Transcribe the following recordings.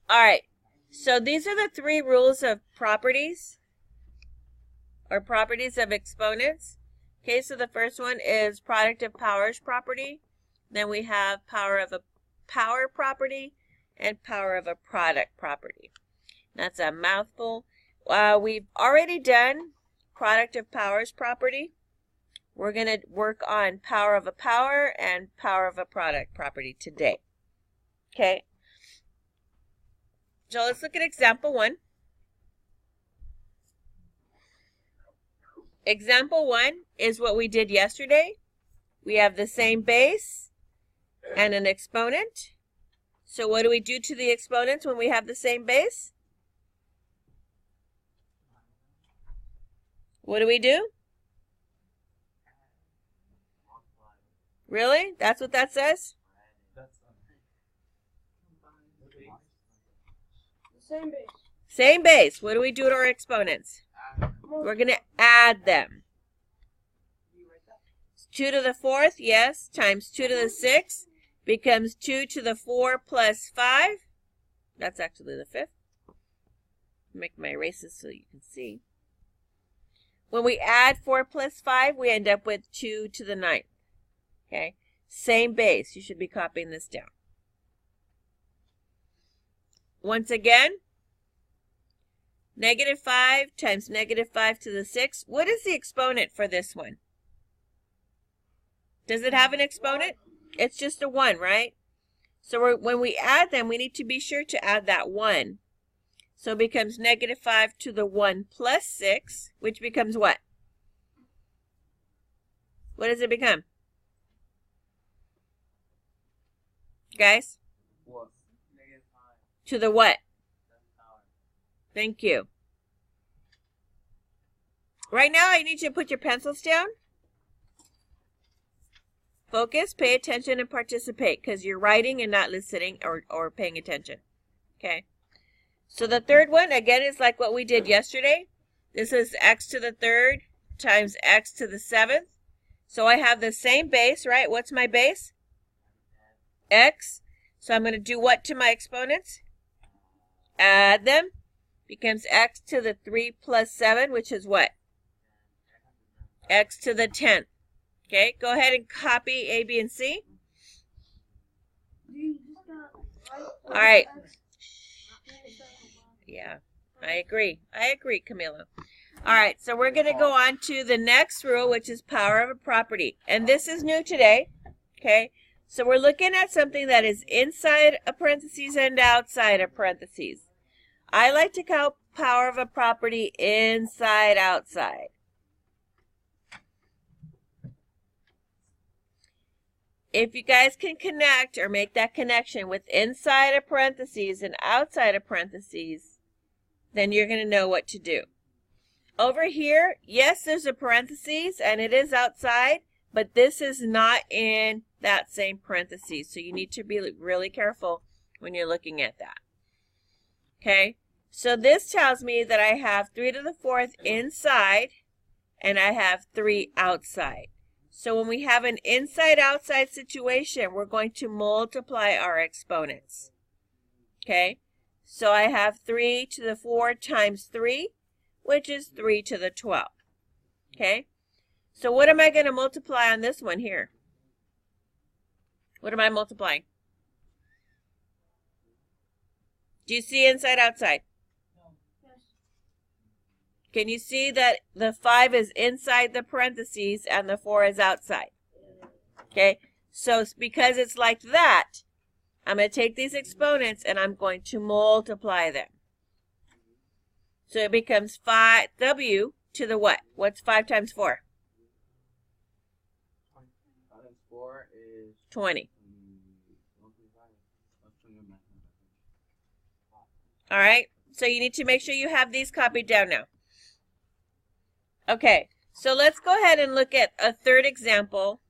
All right. So these are the three rules of properties or properties of exponents. Okay, so the first one is product of powers property. Then we have power of a power property and power of a product property. That's a mouthful. We've already done product of powers property. We're going to work on power of a power and power of a product property today. Okay. So let's look at example 1. Example 1 is what we did yesterday. We have the same base and an exponent. So what do we do to the exponents when we have the same base? What do we do? Really? That's what that says? Same base. Same base. What do we do to our exponents? We're going to add them. 2 to the 4th, yes, times 2 to the 6th becomes 2 to the 4 plus 5. That's actually the 5th. Make my erases so you can see. When we add 4 plus 5, we end up with 2 to the 9th. Okay, same base. You should be copying this down. Once again, -5 times -5 to the 6th. What is the exponent for this one? Does it have an exponent? It's just a 1, right? So when we add them, we need to be sure to add that 1. So it becomes -5 to the 1 plus 6, which becomes what? What does it become? Guys? What? To the what? Thank you. Right now, I need you to put your pencils down. Focus, pay attention, and participate because you're writing and not listening or paying attention. Okay. So the third one, again, is like what we did yesterday. This is x to the 3rd times x to the 7th. So I have the same base, right? What's my base? X. So I'm going to do what to my exponents? Add them. Becomes x to the 3 plus 7, which is what? X to the 10th. Okay, go ahead and copy A, B, and C. All right. Yeah, I agree. I agree, Camila. All right, so we're going to go on to the next rule, which is power of a property. And this is new today. Okay, so we're looking at something that is inside a parentheses and outside a parentheses. I like to count power of a property inside, outside. If you guys can connect or make that connection with inside a parentheses and outside a parentheses, then you're going to know what to do. Over here, yes, there's a parentheses and it is outside, but this is not in that same parentheses. So you need to be really careful when you're looking at that. Okay, so this tells me that I have 3 to the 4th inside and I have 3 outside. So when we have an inside-outside situation, we're going to multiply our exponents. Okay, so I have 3 to the 4 times 3, which is 3 to the 12. Okay, so what am I going to multiply on this one here? What am I multiplying? Do you see inside, outside? Can you see that the 5 is inside the parentheses and the 4 is outside? Okay, so because it's like that, I'm going to take these exponents and I'm going to multiply them. So it becomes 5w to the what? What's 5 times 4? 5 times 4 is 20. All right, so you need to make sure you have these copied down now. Okay, so let's go ahead and look at a third example.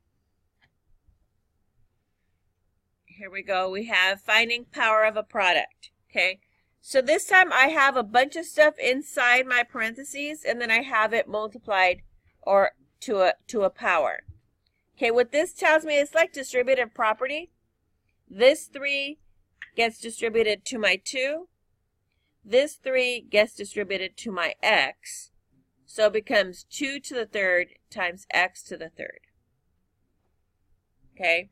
Here we go. We have finding power of a product. Okay, so this time I have a bunch of stuff inside my parentheses and then I have it multiplied or to a power. Okay, what this tells me is like distributive property. This 3 gets distributed to my 2. This 3 gets distributed to my x. So it becomes 2 to the 3rd times x to the 3rd. Okay?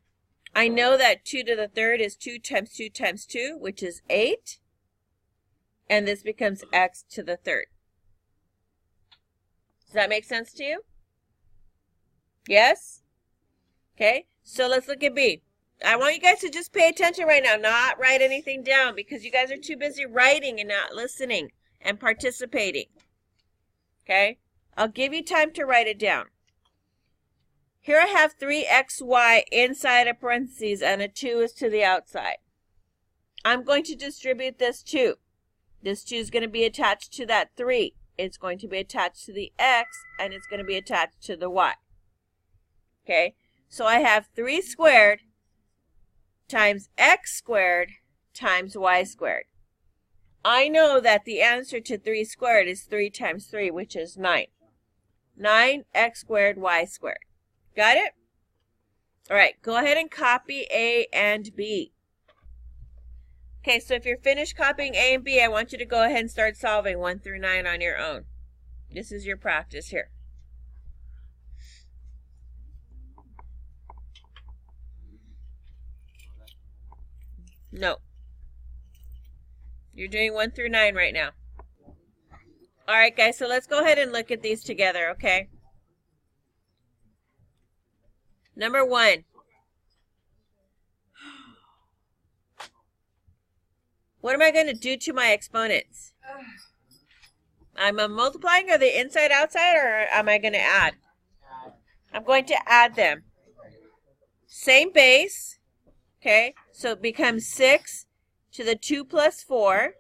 I know that 2 to the 3rd is 2 times 2 times 2, which is 8. And this becomes x to the 3rd. Does that make sense to you? Yes? Okay, so let's look at B. I want you guys to just pay attention right now, not write anything down, because you guys are too busy writing and not listening and participating. Okay, I'll give you time to write it down. Here I have 3xy inside of parentheses, and a 2 is to the outside. I'm going to distribute this 2. This 2 is going to be attached to that 3. It's going to be attached to the x, and it's going to be attached to the y. Okay, so I have 3 squared times x squared times y squared. I know that the answer to 3 squared is 3 times 3, which is 9. 9x squared y squared. Got it? All right, go ahead and copy A and B. Okay, so if you're finished copying A and B, I want you to go ahead and start solving 1 through 9 on your own. This is your practice here. No. You're doing 1 through 9 right now. All right, guys, so let's go ahead and look at these together, okay? Number 1. What am I going to do to my exponents? I'm multiplying, are they inside, outside, or am I going to add? I'm going to add them. Same base, okay? So it becomes 6 to the 2 plus 4,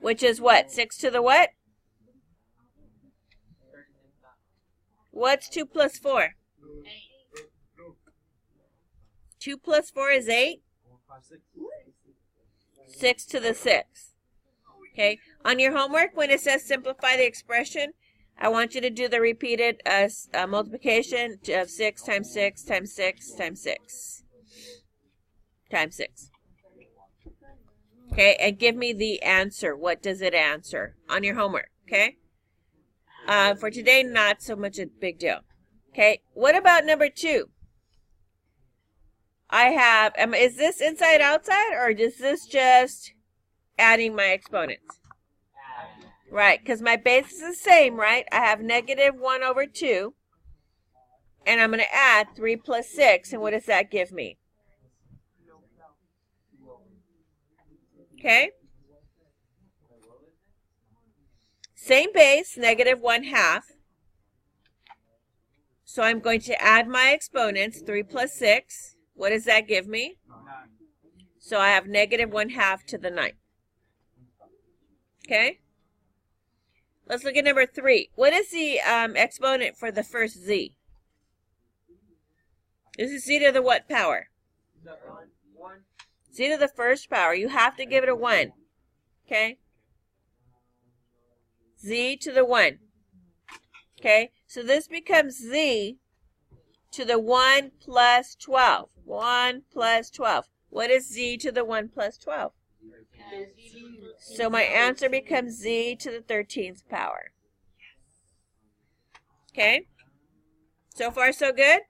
which is what? 6 to the what? What's 2 plus 4? 2 plus 4 is 8. 6 to the 6. Okay. On your homework, when it says simplify the expression, I want you to do the repeated multiplication of 6 times 6 times 6 times 6 times 6. Okay, and give me the answer. What does it answer on your homework? Okay. For today, not so much a big deal. Okay. What about number 2? I have, is this inside, outside, or is this just adding my exponents? Right, because my base is the same, right? I have negative 1 over 2, and I'm going to add 3 plus 6, and what does that give me? Okay? Same base, negative 1/2. So I'm going to add my exponents, 3 plus 6. What does that give me? So I have negative 1/2 to the 9. Okay? Let's look at number 3. What is the exponent for the first z? This is z to the what power? Z to the first power. You have to give it a 1. Okay? Z to the 1. Okay? So this becomes z to the 1 plus 12. 1 plus 12. What is z to the 1 plus 12? So my answer becomes z to the 13th power. Okay? So far, so good?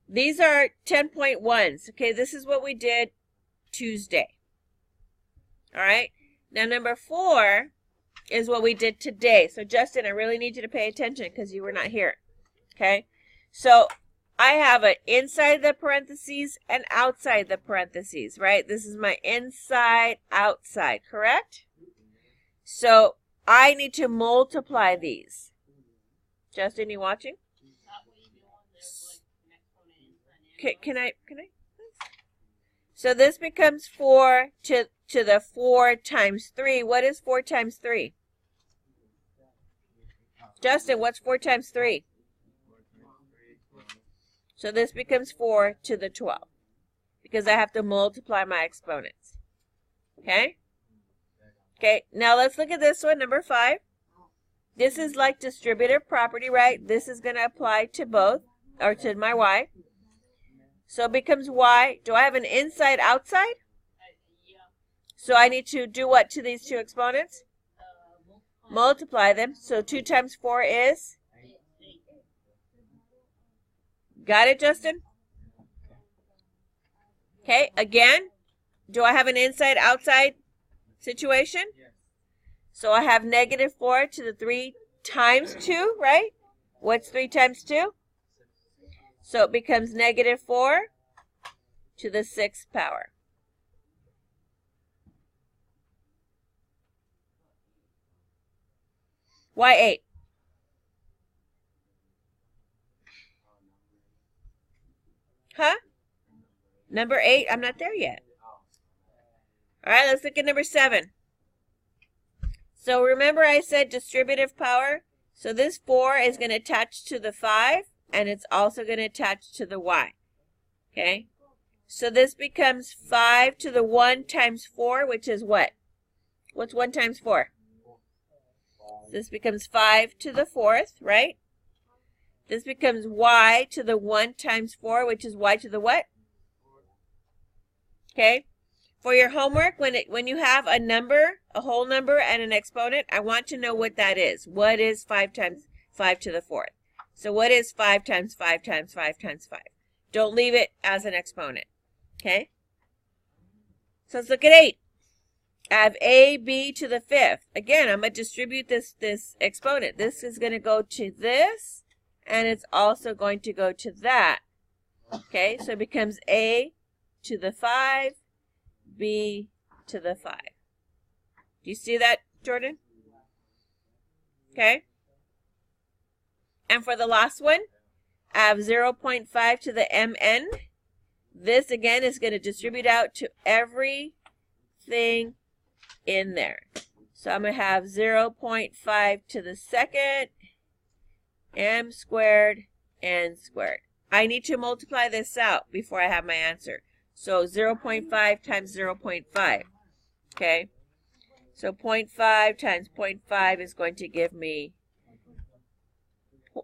These are 10.1s. Okay, this is what we did Tuesday. All right? Now, number 4 is what we did today. So, Justin, I really need you to pay attention because you were not here. Okay? So, I have an inside the parentheses and outside the parentheses, right? This is my inside, outside, correct? So, I need to multiply these. Justin, you watching? Can I? So this becomes 4 to the 4 times 3. What is 4 times 3? Justin, what's 4 times 3? So this becomes 4 to the 12 because I have to multiply my exponents. Okay? Okay, now let's look at this one, number 5. This is like distributive property, right? This is going to apply to both, or to my y. So it becomes y. Do I have an inside, outside? Yeah. So I need to do what to these two exponents? Multiply them. So 2 times 4 is? Got it, Justin? Okay, again, do I have an inside, outside situation? Yes. So I have negative 4 to the 3 times 2, right? What's 3 times 2? So it becomes negative 4 to the 6th power. Why 8? Huh? Number 8, I'm not there yet. All right, let's look at number 7. So remember I said distributive power? So this 4 is going to attach to the 5, and it's also going to attach to the y. Okay? So this becomes 5 to the 1 times 4, which is what? What's 1 times 4? This becomes 5 to the 4th, right? This becomes y to the 1 times 4, which is y to the what? Okay? For your homework, when you have a number, a whole number, and an exponent, I want to know what that is. What is 5 times 5 to the 4th? So what is 5 times 5 times 5 times 5? Don't leave it as an exponent. Okay? So let's look at 8. I have a, b to the 5th. Again, I'm going to distribute this exponent. This is going to go to this, and it's also going to go to that. Okay, so it becomes a to the 5, b to the 5. Do you see that, Jordan? Okay. And for the last one, I have 0.5 to the mn. This, again, is going to distribute out to everything in there. So I'm going to have 0.5 to the 2nd, m squared, n squared. I need to multiply this out before I have my answer. So 0.5 times 0.5. Okay. So 0.5 times 0.5 is going to give me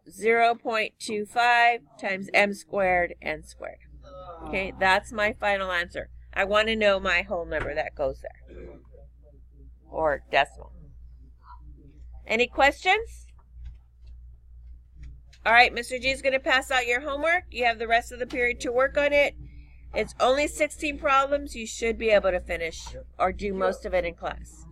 0.25 times m squared, n squared. Okay, that's my final answer. I want to know my whole number that goes there. Or decimal. Any questions? All right, Mr. G is going to pass out your homework. You have the rest of the period to work on it. It's only 16 problems. You should be able to finish or do most of it in class.